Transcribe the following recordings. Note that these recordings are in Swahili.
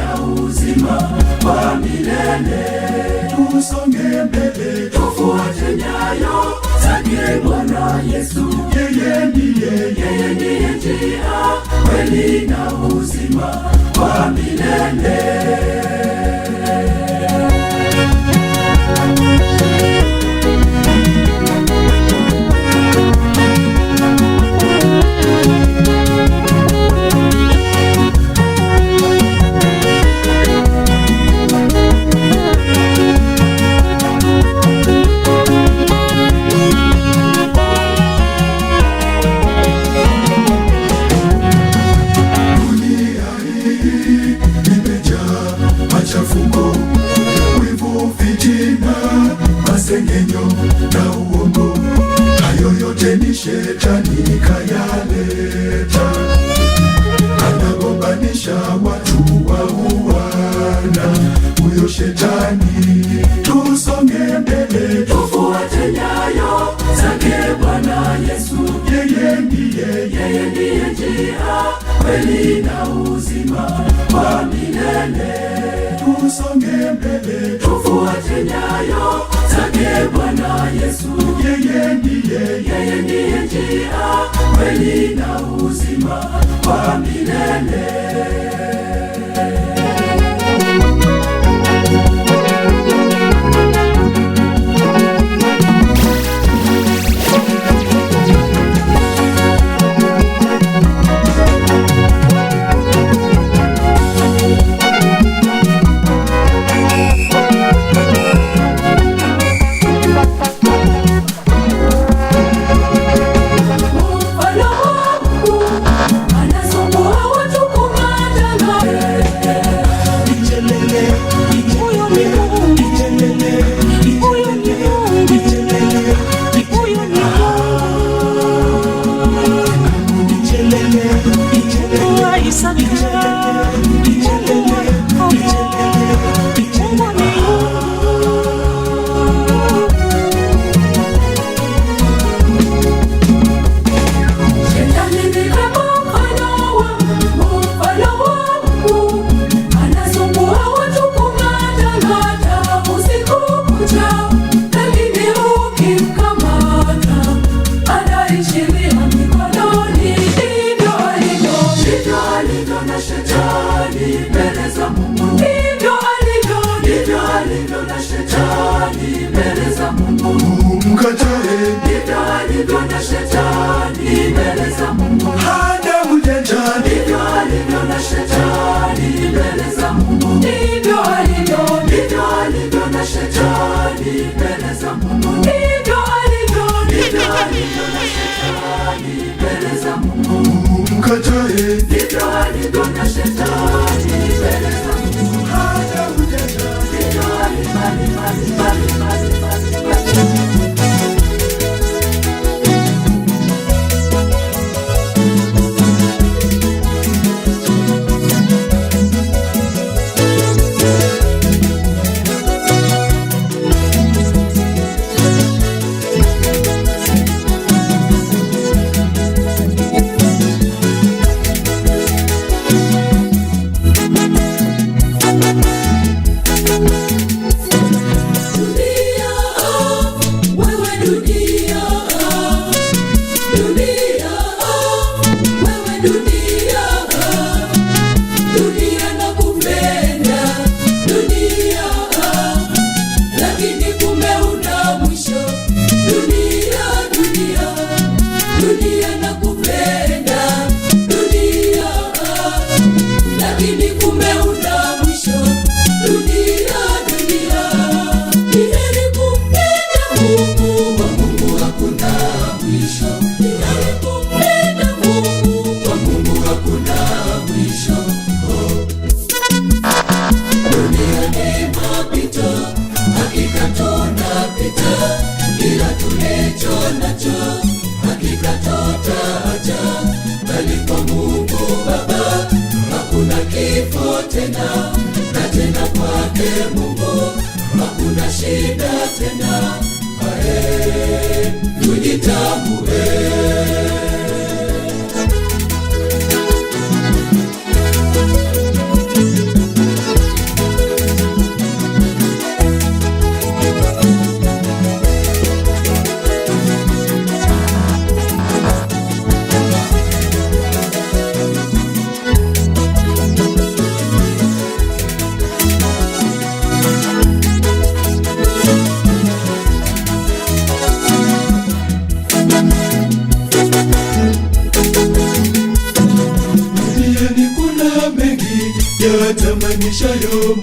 na uzima wa milele. Tusonge mbele, tufuate nyayo zake Bwana Yesu. Yeye ndiye njia, kweli na uzima wa milele. Masengenyo na uongo, hayo yote ni shetani kayaleta. Anagombanisha watu wauana, huyo shetani. Tusonge mbele, tufuate nyayo zake Bwana Yesu. Yeye ndiye njia, kweli na uzima wa milele. Tusonge mbele, tufuate nyayo zake Bwana Yesu. Yeye ndiye njia, kweli na uzima wa milele.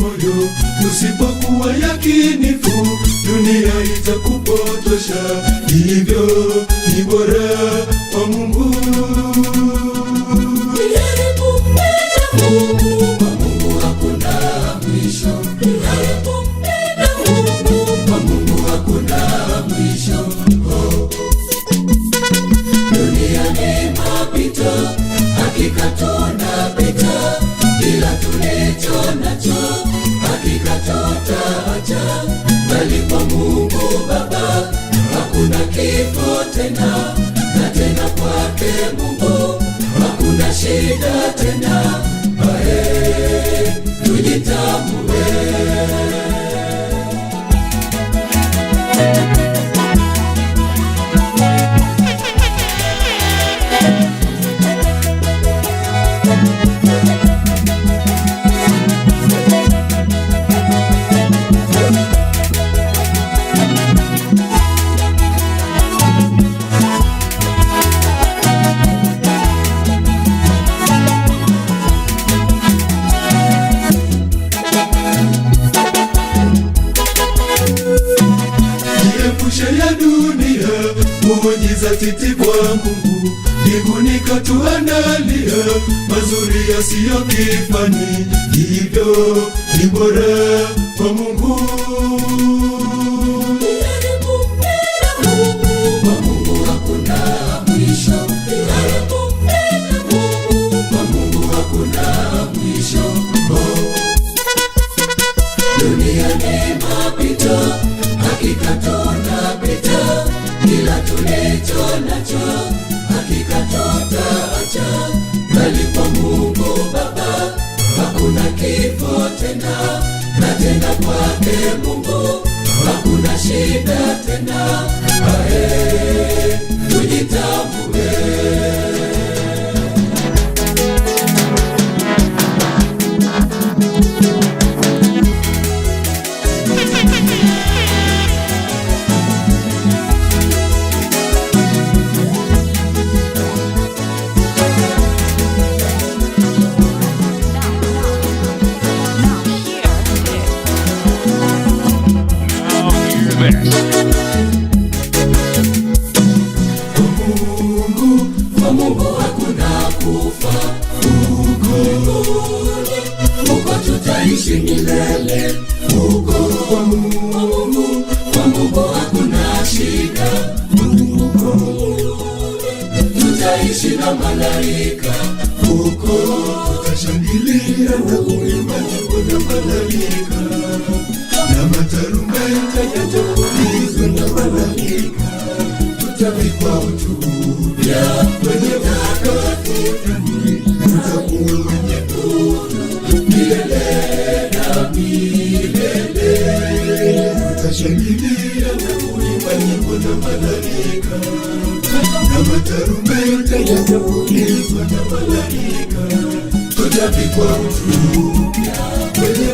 moyo. Usipokuwa yakinifu, dunia itakupotosha. Hivyo ni bora kwa Mungu. Bali kwa Mungu Baba hakuna kifo tena, na tena kwake Mungu hakuna shida tena. Tujitambue. Ya dunia, muujiza titi kwa Mungu. Mbinguni katuandalia mazuri yasiyo kifani. Hivyo ni bora kwa Mungu. Kwa Mungu hakuna mwisho. Kwa Mungu hakuna mwisho. Dunia ni mapito, hakika tunapita. Kila tulicho nacho hakika tutaacha. Bali kwa Mungu Baba hakuna kifo tena, na tena kwake Mungu hakuna shida tena. Tujitambue. Kwa Mungu hakuna kufa. Huko tutaishi milele. Huko kwa Mungu hakuna shida. Tutaishi na malaika. Huko tutashangilia na kuimba nyimbo na malaika, na matarumbeta yatapulizwa na malaika. Tutavikwa utupya kwenye utakatifu, tutakuwa wenye nuru milele na milele. Tutashangilia na kuimba nyimbo na malaika, na matarumbeta yatapulizwa na malaika. Tutavikwa utupya kwenye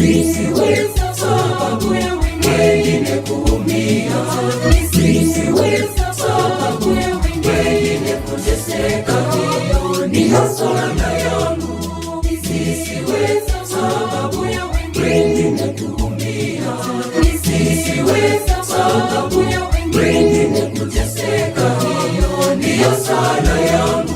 nisiwe sababu ya wengine kuumia, nisiwe sababu ya wengine kuteseka. Hiyo ni hasara yangu, nisiwe sababu ya wengine kuumia, nisiwe sababu ya wengine kuteseka. Hiyo ni hasara yangu.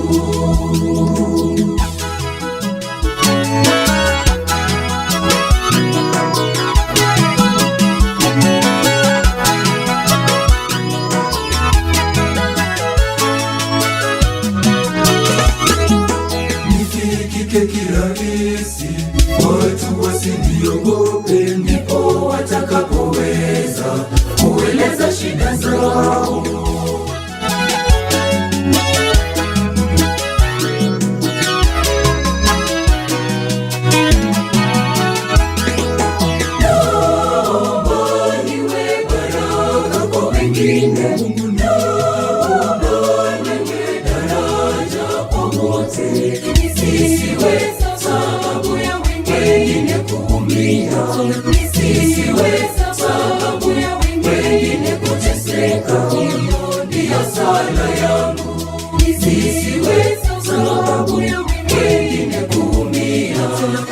Kirahisi watu wasiniogope, ndipo watakapoweza kueleza shida zao. Naomba niwe baraka kwa wengine, naomba niwe daraja kwa wote, nisiwe sababu ya wengine kuumia, nisiwe sababu ya wengine kuteseka. Hiyo ni hasara yangu, nisiwe sababu ya wengine kuumia,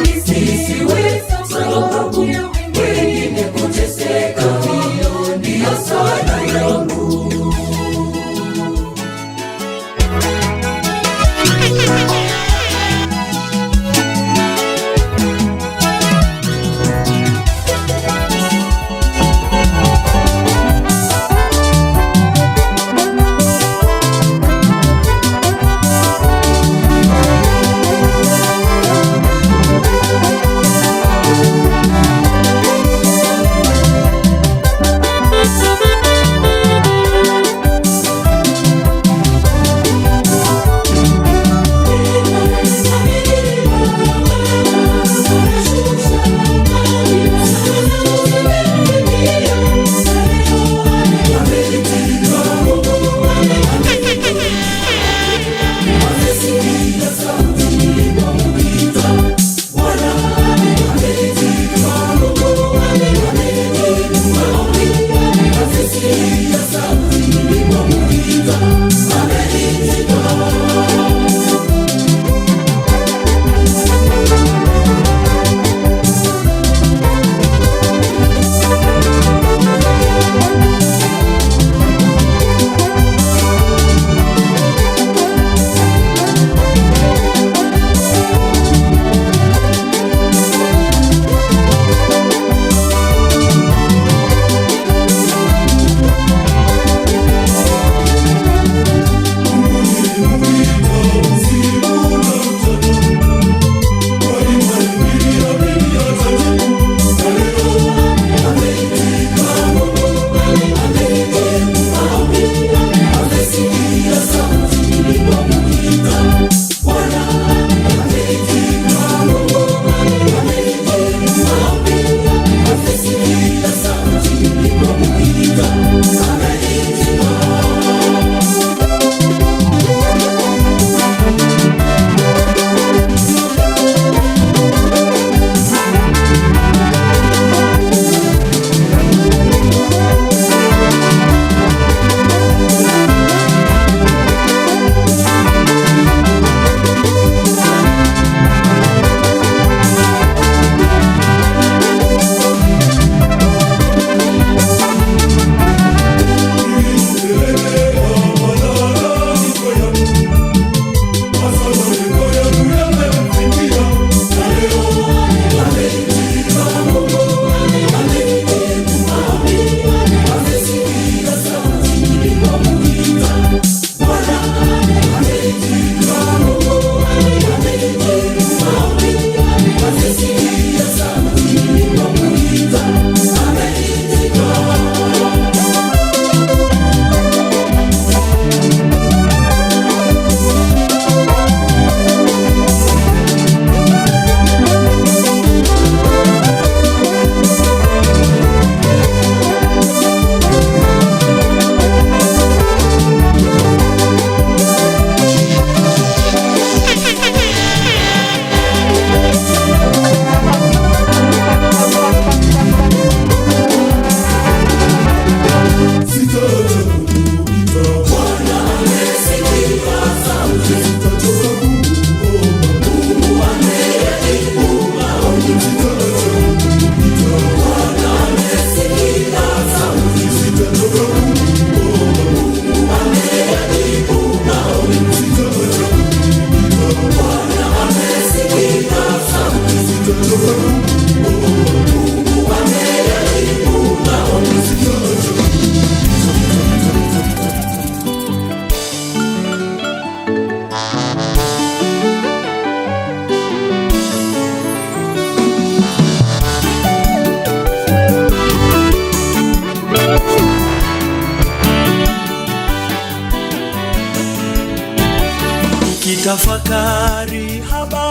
nisiwe sababu ya wengine kuteseka. Hiyo ni hasara yangu.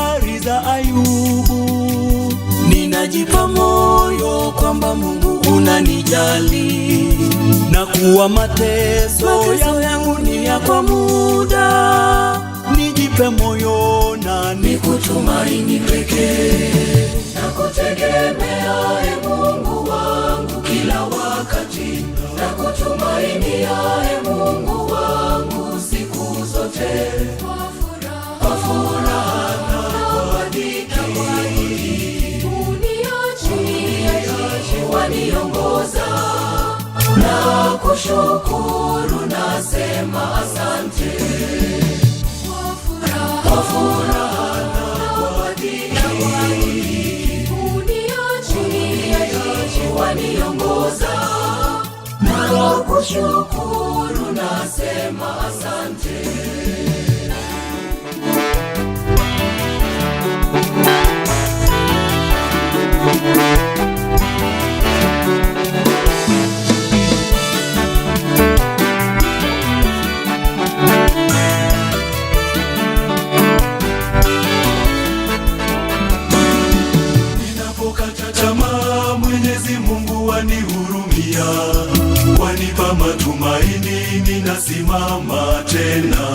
habari za Ayubu, ninajipa moyo kwamba Mungu unanijali, na kuwa mateso yangu ni ya kwa muda. Nijipe moyo na nikutumaini pekee, na kutegemea Mungu wangu kila wakati, na kutumainia Mungu wangu siku zote, kwa furaha na dhiki, uniachi waniongoza, na kushukuru nasema asante, kwa furaha na dhiki, uniachi waniongoza, na kushukuru nasema asante. Ninapokata tamaa, Mwenyezi Mungu wanihurumia, wanipa matumaini, ninasimama tena.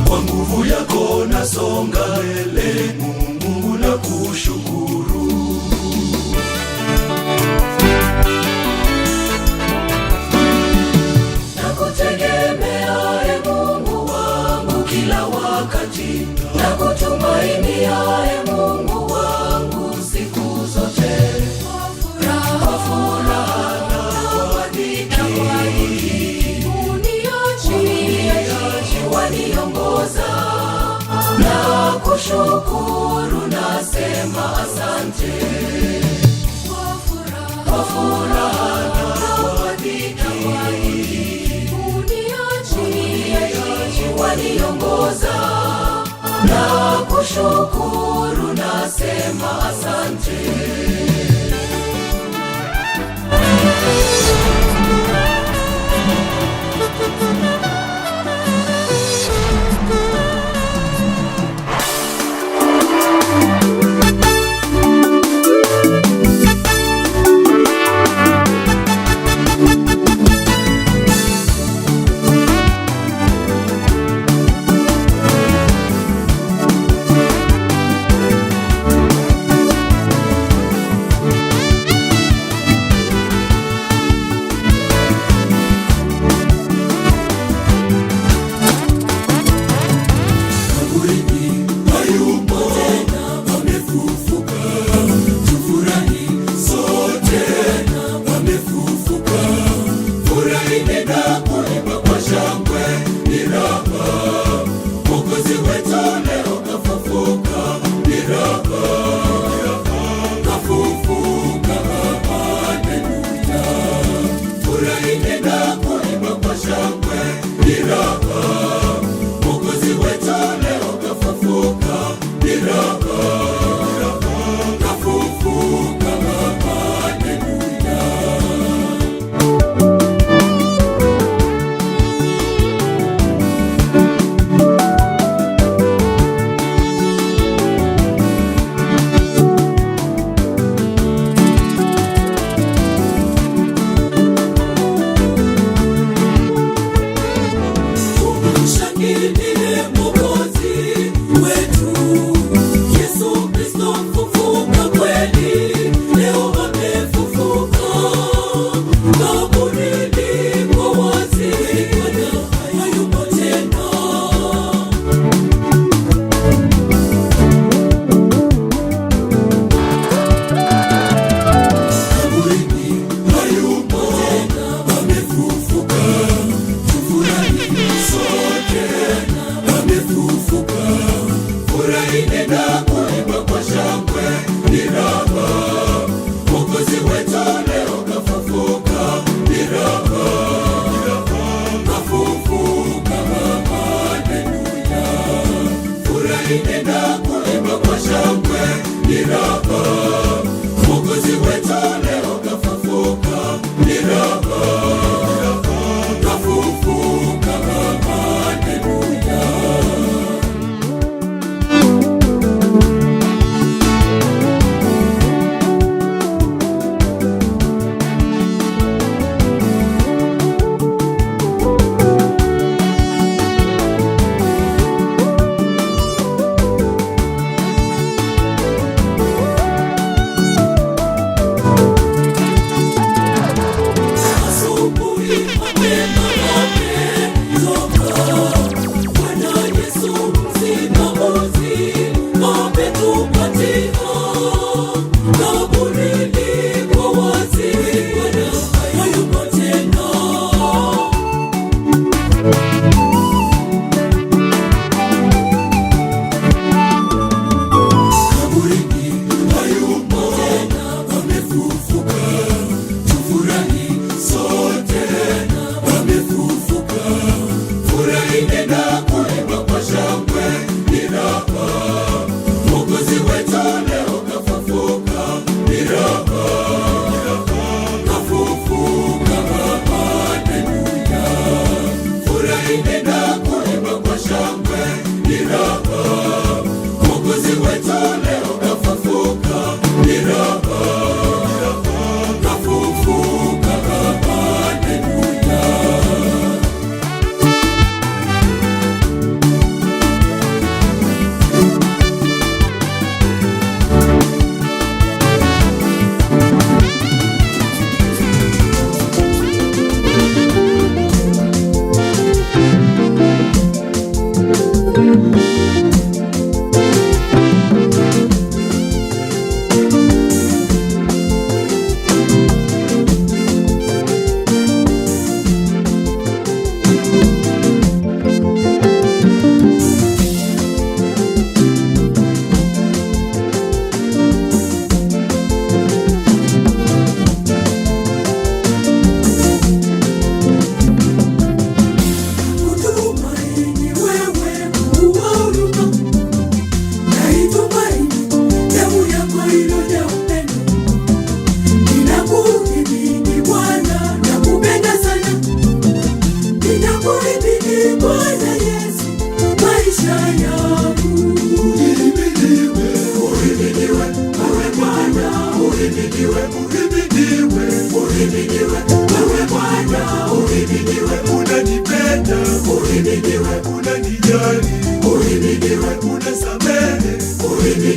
Kwa nguvu yako nasonga mbele, Mungu nakushukuru. Nakutegemea Mungu wangu kila wakati, nakutumainia Mungu wangu siku zote, kwa furaha na dhiki, uniachi waniongoza, na kushukuru nasema asante, kwa furaha na dhiki, uniachi waniongoza, na kushukuru nasema asante.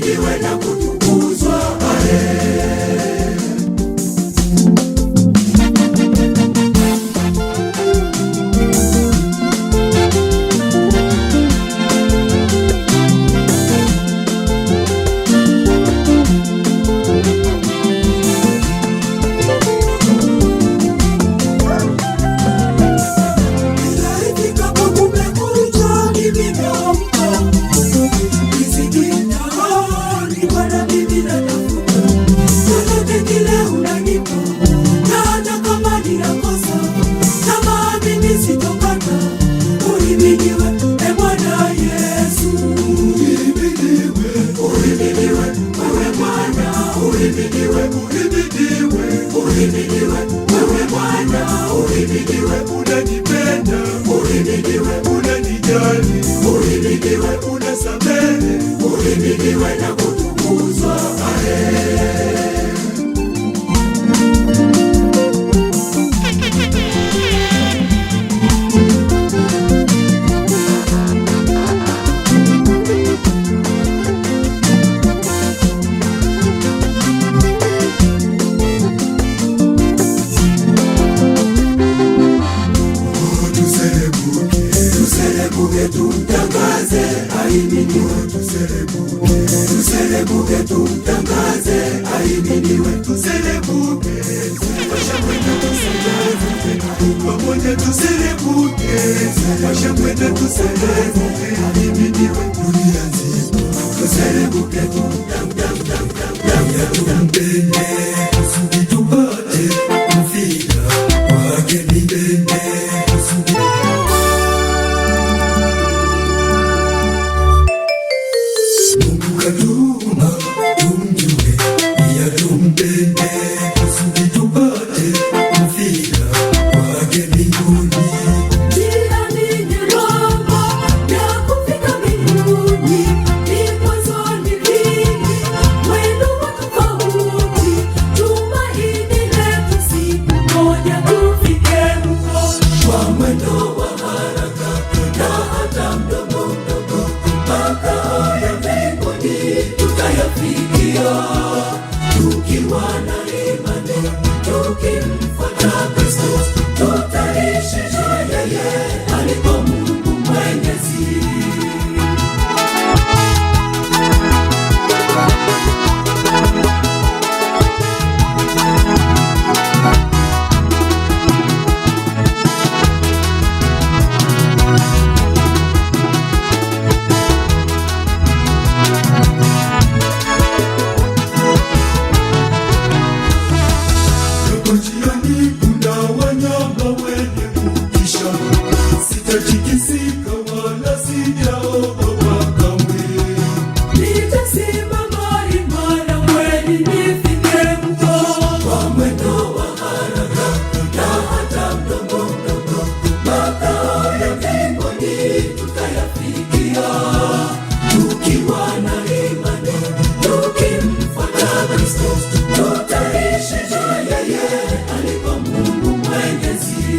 uhimidiwe na kutukuzwa. Uhimidiwe wewe Bwana, uhimidiwe unanipenda, uhimidiwe unanijali, uhimidiwe unasamehe, uhimidiwe na kutukuzwa. Tumtangaze ahimidiwe, tuselebuke, tumtangaze ahimidiwe, Tuselebuke, washamwenda tuselebuke, pamoja tuselebuke, washamwenda tuselebuke, ahimidiwe dunia nzima. tuselebuke, tumpende kusudi tupate kufika kwake milele. Mungu katuma tumjue, pia tumpende kusudi tupate kufika kwake mbinguni. Tukiwa na imani, tukimfuata Kristo, tutaishi yeye alipo Mungu Mwenyezi. Njiani kuna wanyama wenye kutisha, sitatikisika wala sijaogopa kamwe. Nitasimama imara kweli nifike mwisho, kwa mwendo wa haraka na hata mdogo mdogo, makao ya mbinguni tutayafikia. Tukiwa na imani, tukimfuata Kristo, tutaishi yeye alipo Mungu Mwenyezi.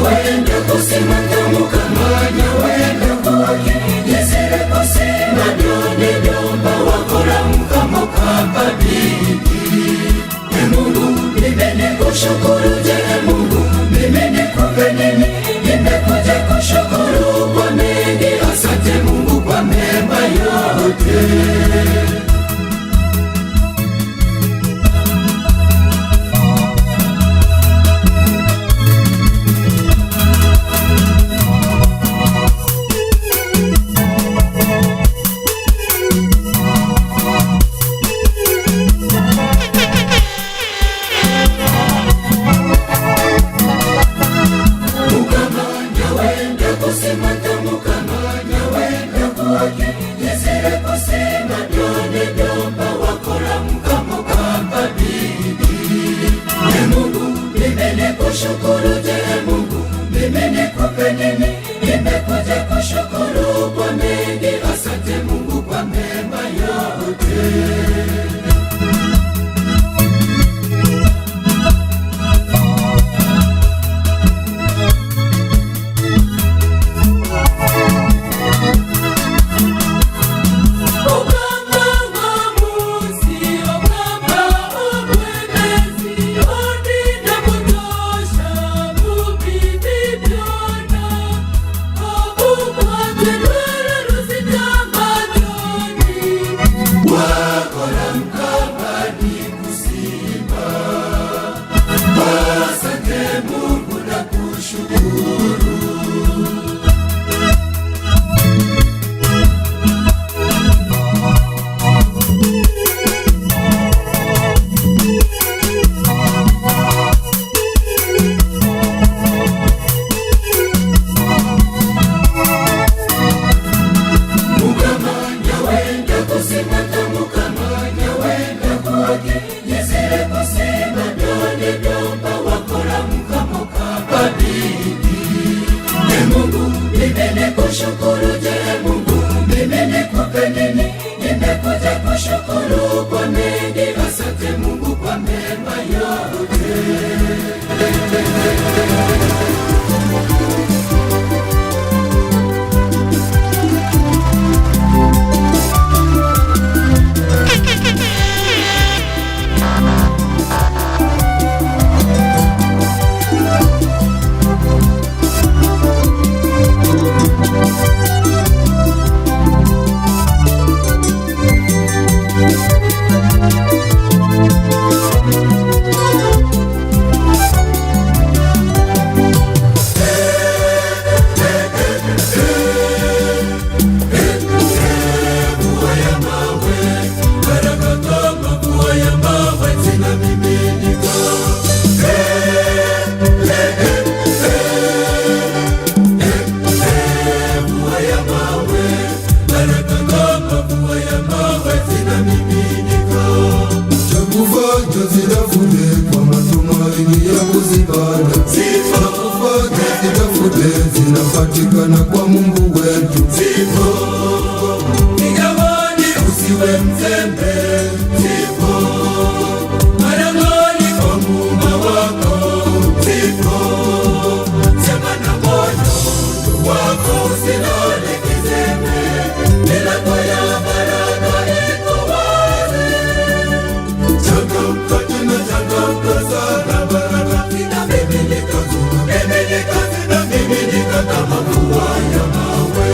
wenda kusima tamuka manya wenda kuwaki yesere kusima dyone dyomba wakora mkamoka babidi. Mungu nimeni kushukuru je Mungu nimeni kupe nini nimekuja kushukuru kwa mengi. Asante Mungu kwa mema yote. Kushukuru je Mungu nimeni kupe nini nimekuja kushukuru kwa mengi. Asante Mungu kwa mema yote. Kushukuru je Mungu nimeni kupe nini nimekuja kushukuru kwa mengi. Asante Mungu kwa mema yote. Zinapatikana kwa Mungu wetu. Zipo Kigamboni usiwe mzembe. Zipo Marangoni kwa muumba wako. Zipo sema na moyo wako usilale kizembe. Milango ya baraka iko wazi. Changamka tena changamka sana, baraka zinamiminika zinamiminika kama mvua ya mawe.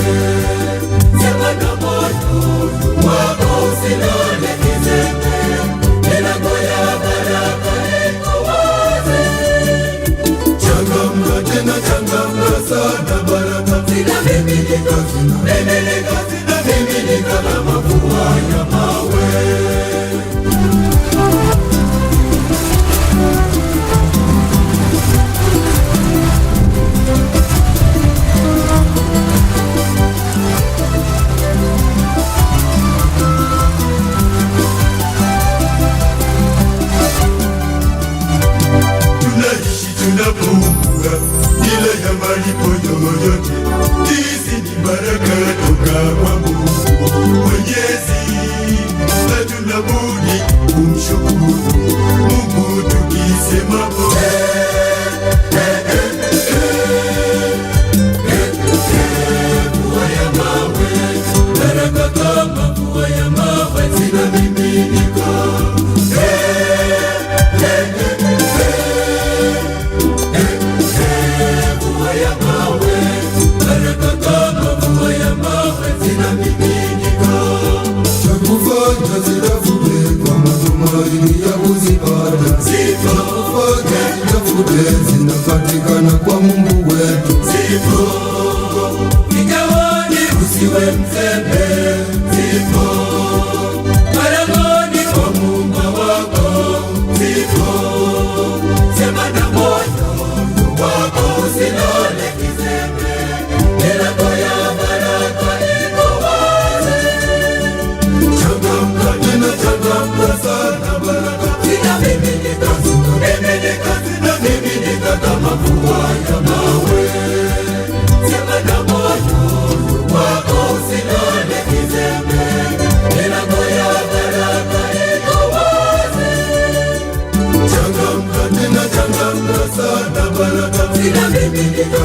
Sema na moyo wako usilale kizembe. Milango ya baraka iko wazi. changamka tena changamka sana, baraka Zinamiminika zinamiminika kama mvua ya mawe. tunapumua bila ya malipo yoyote. Hizi ni baraka toka kwa Mungu Mwenyezi, na tunabudi kumshukuru Mungu tukisema zipo. Tafute zinapatikana kwa Mungu wetu. Zipo. Vigawani usiwe mzembe. Zipo. Malangoni kwa Muumba wako. Zipo. Sema na moyo wako usilale kizembe. Milango ya baraka iko wazi. Changamka tena changamka sana, baraka zinamiminika, zinamiminika kama mvua ya mawe. Sema na moyo wako usilale kizembe. Milango ya baraka iko wazi. changamka tena changamka sana, baraka Zinamiminika,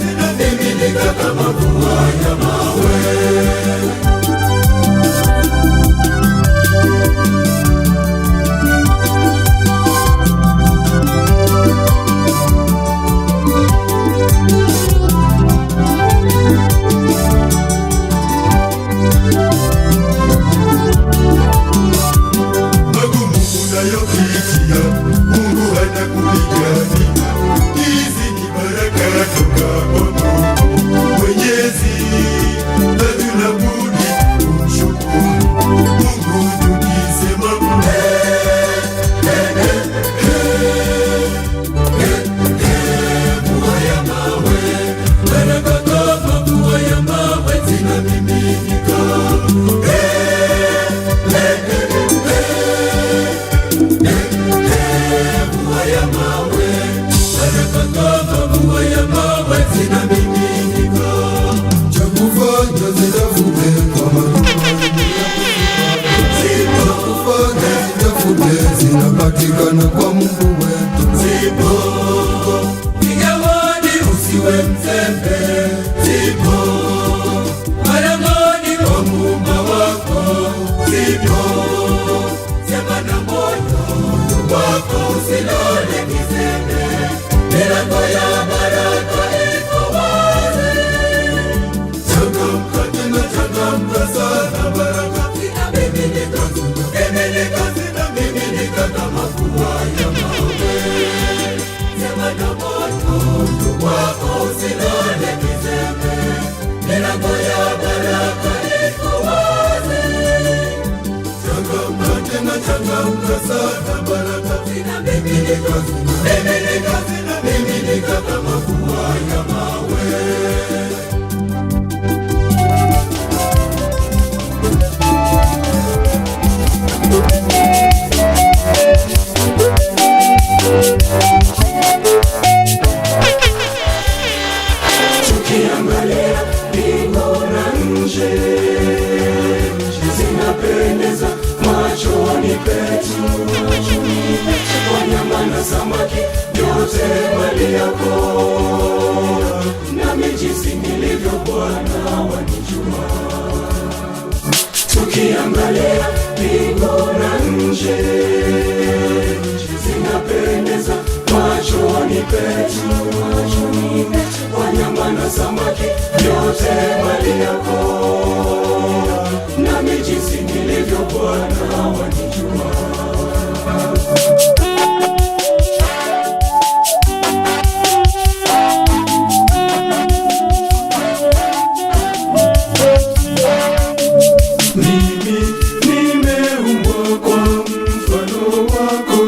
zinamiminika kama mvua ya mawe. magumu unayopitia, Mungu anakupigania. Hizi ni baraka toka kwa Mungu Mwenyezi, na tuna budi kumshukuru Mungu tukisema Mvua ya mawe, baraka kama mvua ya mawe zinamiminika. Mvua ya mawe, baraka kama mvua ya mawe zinamiminika. cha kufanya zitafute kwa matumaini. Zipo, Kufanya zitafute zinapatikana kwa Mungu wetu. zipo. Vigawani usiwe mzembe. Zipo. Malangoni kwa Muumba wako. Zipo. Sema na moyo wako usilale kizembe. Milango ya baraka iko wazi. Changamka tena changamka sana, baraka Zinamiminika, zinamiminika kama mvua ya mawe. Sema na moyo wako usilale kizembe. Milango ya baraka iko wazi. changamka tena changamka sana, baraka Zinamiminika, zinamiminika kama mvua ya mawe. Tukiangalia mbingu na nje, zinapendeza machoni petu. Wanyama na samaki yote mali yako, nami jinsi nilivyo Bwana wanijua. Tukiangalia mbingu na nje, zinapendeza machoni petu. Wanyama na samaki yote mali yako, nami jinsi nilivyo Bwana wanijua. mimi nimeumbwa kwa mfano wako,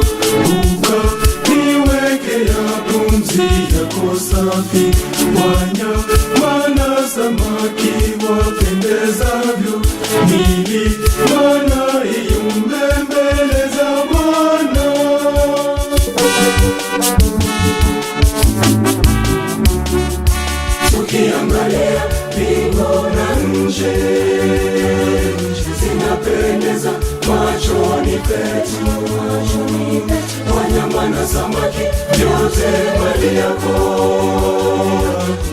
ukaniwekea pumzi yako safi. Wanyama na samaki wapendezavyo, milima na iumbe mbele za Bwana. Tukiangalia mbingu na nje, zinapendeza machoni petu. Wanyama na samaki yote mali yako,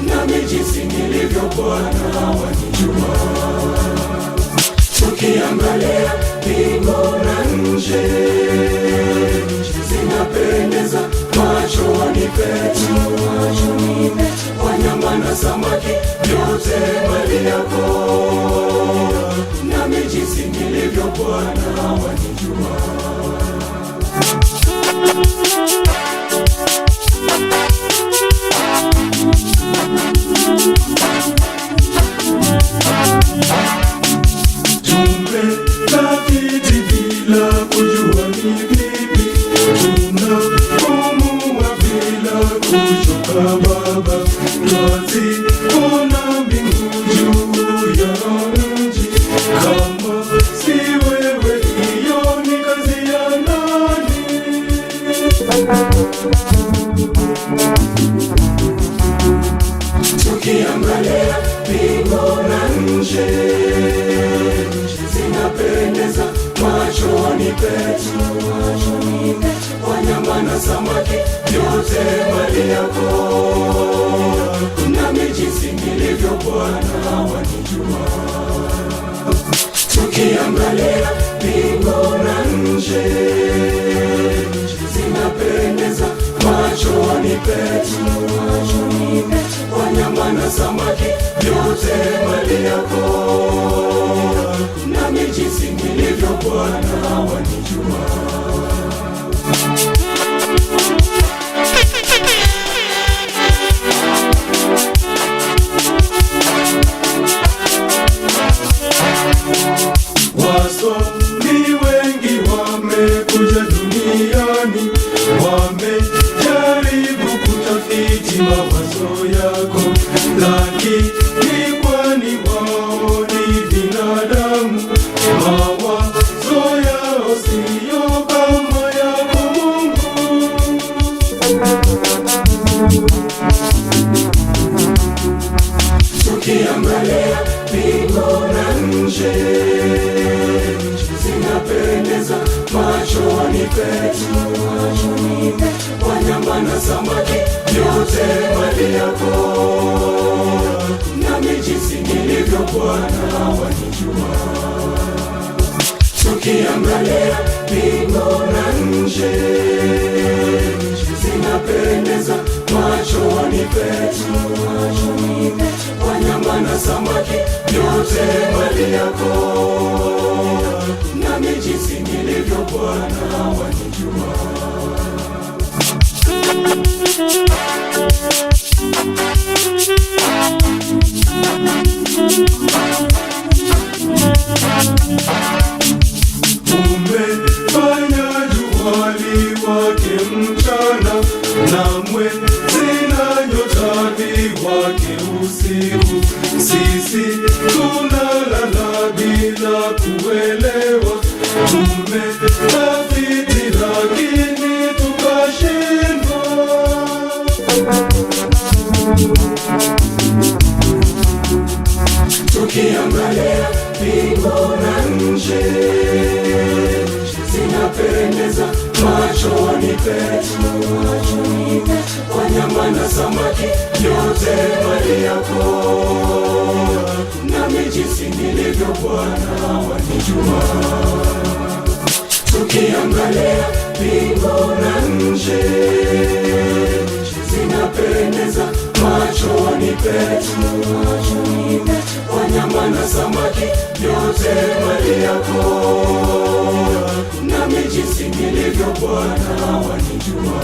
nami jinsi nilivyo Bwana wanijua. Tukiangalia mbingu na nje, zinapendeza machoni petu. Wanyama na samaki yote mali yako, nami jinsi nilivyo Bwana wanijua. Baba, twaziona mbingu juu ya nchi. Kama si wewe, hiyo ni kazi ya nani? Tukiangalia mbingu na nchi, zinapendeza machoni petu. Wanyama na samaki yote mali yako, nami jinsi nilivyo Bwana wanijua. Tukiangalia mbingu na nchi, zinapendeza machoni petu. Wanyama na samaki yote mali yako, nami jinsi nilivyo Bwana wanijua. Wasomi wengi wamekuja duniani, wamejaribu kutafiti mawazo yako, lakini kwani wao ni binadamu? Mawazo yao siyo kama yako Mungu. Tukiangalia mbingu na nchi, zinapendeza machoni petu. Wanyama na samaki yote mali yako, nami jinsi nilivyo Bwana wanijua. Tukiangalia mbingu na nchi, zinapendeza machoni petu. Wanyama na samaki yote mali yako, nami jinsi nilivyo Bwana wanijua. Umefanya jua liwake mchana, na mwezi na nyota viwake usiku. Sisi tunalala bila kuelewa, tumetafiti lakini tukashindwa. Tukiangalia mbingu na nchi, zinapendeza machoni petu. Wanyama na samaki yote mali yako, nami jinsi nilivyo Bwana wanijua. Tukiangalia mbingu na nchi, zinapendeza machoni petu. Wanyama na samaki yote mali yako, nami jinsi nilivyo Bwana wanijua.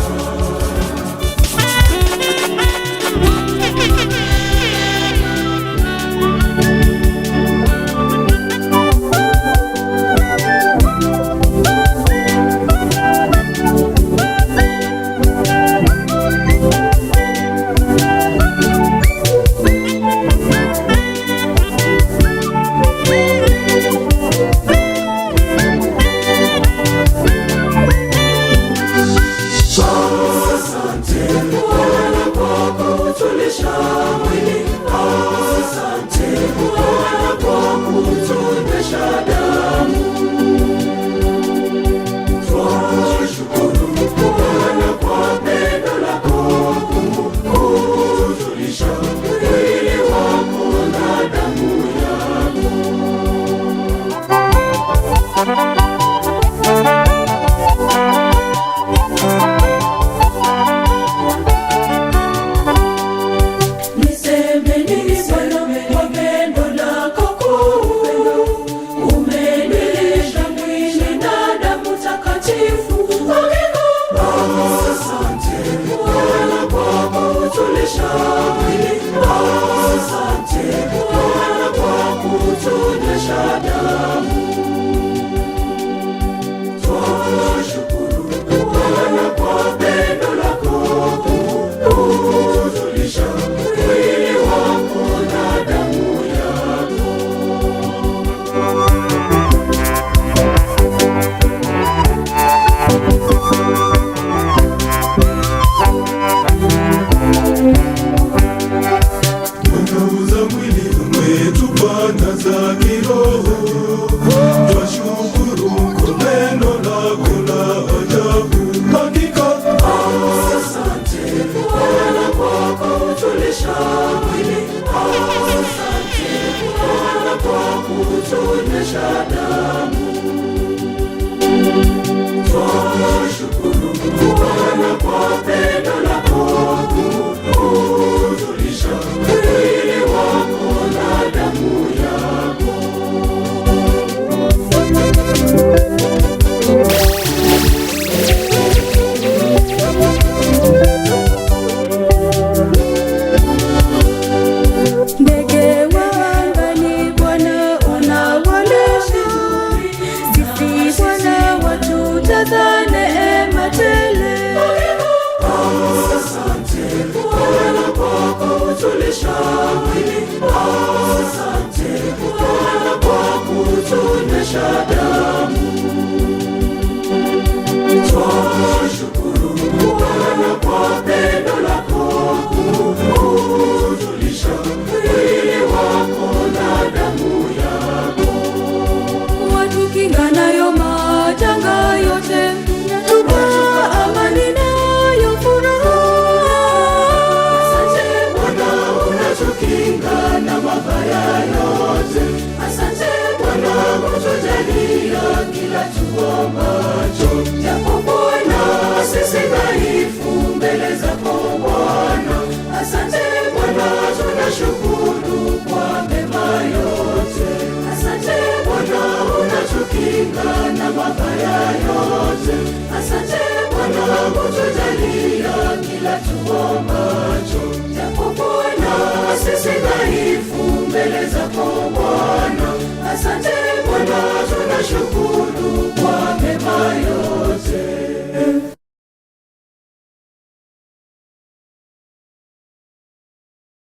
Twashukuru Bwana kwa pendo lako. kutunyesha damu. Twashukuru Bwana kwa pendo lako kutulisha mwili wako na damu yako. Ndege wa angani Bwana unawalisha, sisi Bwana watujaza neema tele. Asante Bwana kwa kutulisha mwili, asante Bwana kwa kutunyesha damu. Twashukuru Bwana kwa pendo lako kutulisha mwili wako na damu yako. Watukinga nayo majanga yote, tupa amani nayo furaha. Asante Bwana unatukinga na mabaya yote. Asante Bwana kutujalia kila tuombacho. Japo Bwana sisi dhaifu mbele zako Bwana. Asante Bwana tunashukuru kwa mema yote. Asante Bwana unatukinga na mabaya